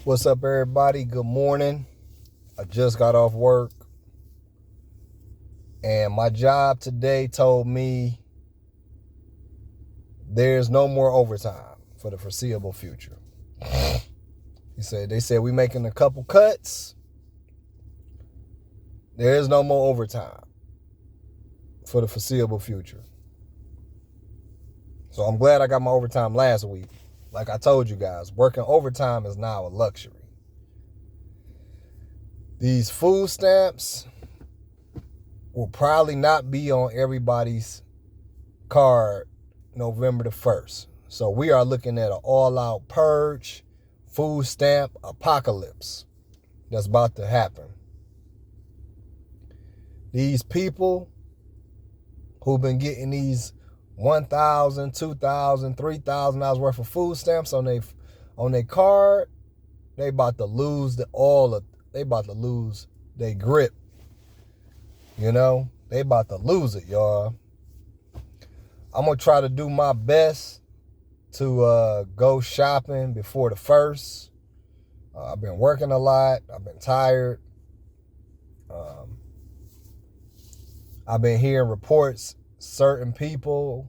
What's up, everybody? Good morning. I just got off work, and my job today told me there's no more overtime for the foreseeable future. They said we making a couple cuts. There is no more overtime for the foreseeable future. So I'm glad I got my overtime last week. Like I told you guys, working overtime is now a luxury. These food stamps will probably not be on everybody's card November the 1st. So we are looking at an all-out purge, food stamp apocalypse that's about to happen. These people who've been getting these $1,000, $2,000, $3,000 worth of food stamps on their card, they about to lose they about to lose their grip. You know, they about to lose it, y'all. I'm going to try to do my best to go shopping before the 1st. I've been working a lot. I've been tired. I've been hearing reports, certain people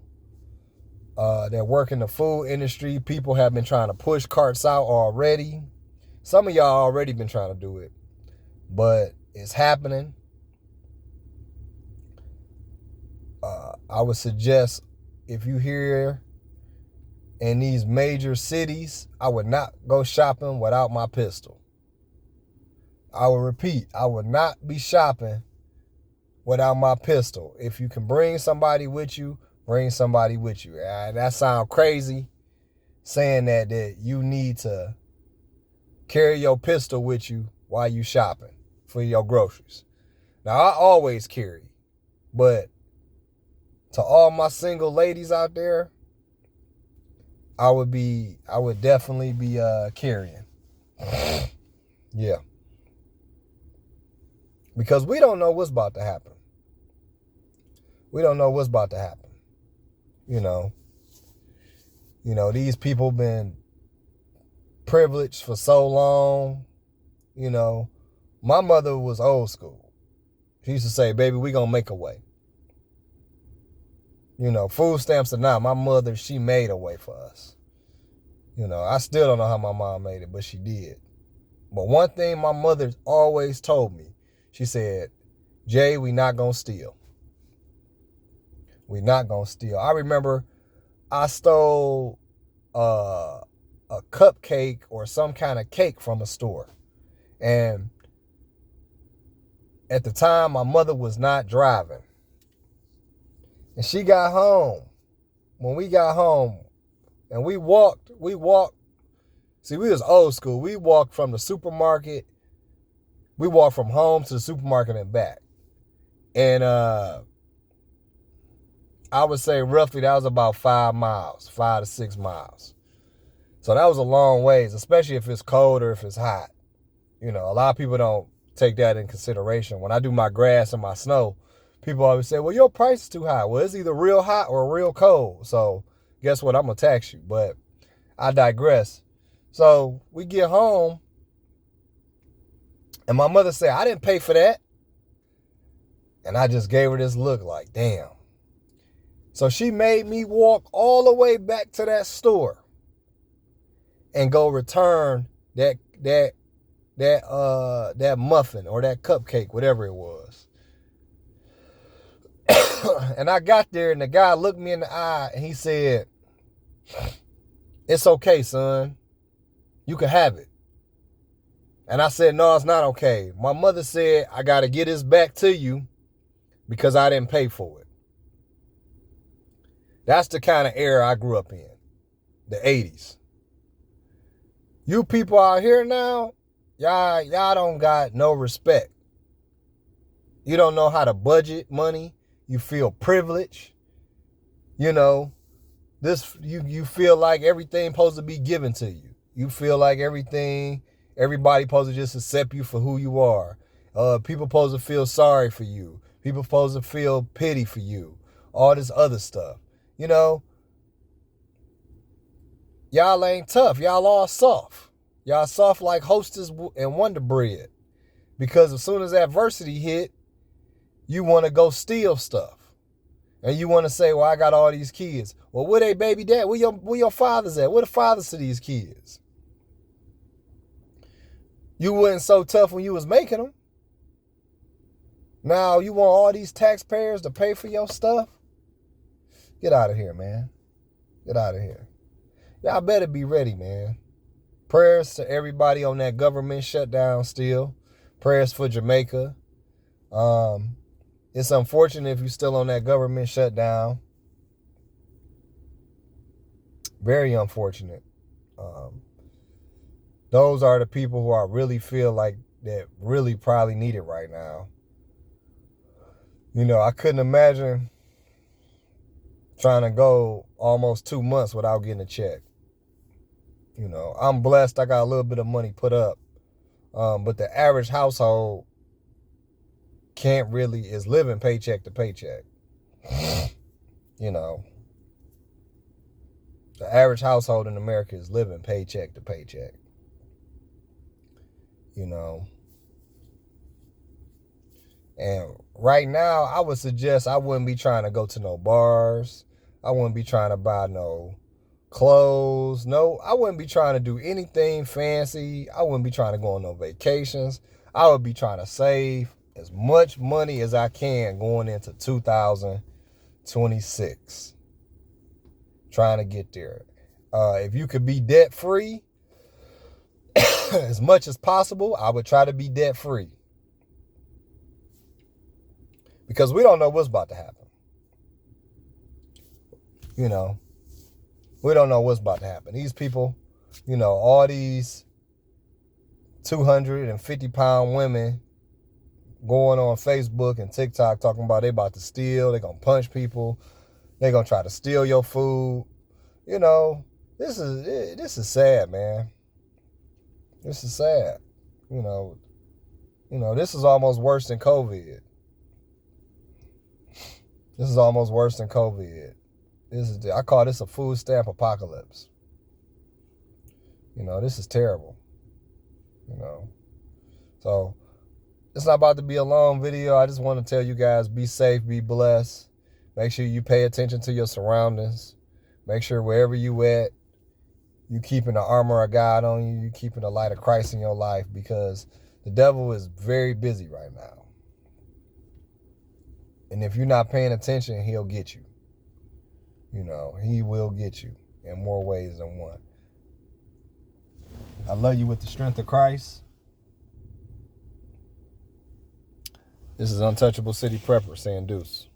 that work in the food industry, people have been trying to push carts out already. Some of y'all already been trying to do it, but it's happening. I would suggest if you hear in these major cities, I would not go shopping without my pistol. I will repeat, I would not be shopping without my pistol. If you can bring somebody with you, bring somebody with you. That sounds crazy, saying that you need to carry your pistol with you while you shopping for your groceries. Now, I always carry, but to all my single ladies out there, I would definitely be carrying. Yeah. Because we don't know what's about to happen. We don't know what's about to happen. You know, these people been privileged for so long. You know, my mother was old school. She used to say, baby, we gonna make a way. You know, food stamps or not, my mother, she made a way for us. You know, I still don't know how my mom made it, but she did. But one thing my mother always told me, she said, Jay, we not gonna steal. We not gonna steal. I remember I stole a cupcake or some kind of cake from a store. And at the time, my mother was not driving. And she got home. When we got home, and we walked. See, we was old school. We walked from the supermarket. We walked from home to the supermarket and back. And I would say roughly that was about 5 to 6 miles. So that was a long ways, especially if it's cold or if it's hot. You know, a lot of people don't take that in consideration. When I do my grass and my snow, people always say, well, your price is too high. Well, it's either real hot or real cold. So guess what? I'm going to tax you. But I digress. So we get home, and my mother said, I didn't pay for that. And I just gave her this look like, damn. So she made me walk all the way back to that store and go return that muffin or that cupcake, whatever it was. And I got there, and the guy looked me in the eye, and he said, it's okay, son. You can have it. And I said, no, it's not okay. My mother said, I got to get this back to you because I didn't pay for it. That's the kind of era I grew up in, the 80s. You people out here now, y'all don't got no respect. You don't know how to budget money. You feel privileged. You know, you feel like everything supposed to be given to you. You feel like everybody supposed to just accept you for who you are. People supposed to feel sorry for you. People supposed to feel pity for you. All this other stuff. You know, y'all ain't tough. Y'all all soft. Y'all soft like Hostess and Wonder Bread. Because as soon as adversity hit, you want to go steal stuff. And you want to say, well, I got all these kids. Well, where they baby dad? Where your fathers at? Where the fathers to these kids? You wasn't so tough when you was making them. Now you want all these taxpayers to pay for your stuff? Get out of here, man. Get out of here. Y'all better be ready, man. Prayers to everybody on that government shutdown still. Prayers for Jamaica. It's unfortunate if you're still on that government shutdown. Very unfortunate. Those are the people who I really feel like that really probably need it right now. You know, I couldn't imagine trying to go almost 2 months without getting a check. You know, I'm blessed. I got a little bit of money put up. But the average household is living paycheck to paycheck. You know, the average household in America is living paycheck to paycheck. You know, and right now I would suggest I wouldn't be trying to go to no bars. I wouldn't be trying to buy no clothes. No, I wouldn't be trying to do anything fancy. I wouldn't be trying to go on no vacations. I would be trying to save as much money as I can going into 2026. Trying to get there. If you could be debt free as much as possible, I would try to be debt free. Because we don't know what's about to happen. You know, we don't know what's about to happen. These people, you know, all these 250-pound women going on Facebook and TikTok talking about they about to steal, they're going to punch people, they're going to try to steal your food. You know, this is sad, man. This is sad. You know, this is almost worse than COVID. This is almost worse than COVID. I call this a food stamp apocalypse. You know, this is terrible. You know, so it's not about to be a long video. I just want to tell you guys, be safe, be blessed. Make sure you pay attention to your surroundings. Make sure wherever you at, you keeping the armor of God on you. You keeping the light of Christ in your life, because the devil is very busy right now. And if you're not paying attention, he'll get you. You know, he will get you in more ways than one. I love you with the strength of Christ. This is Untouchable City Prepper saying deuce.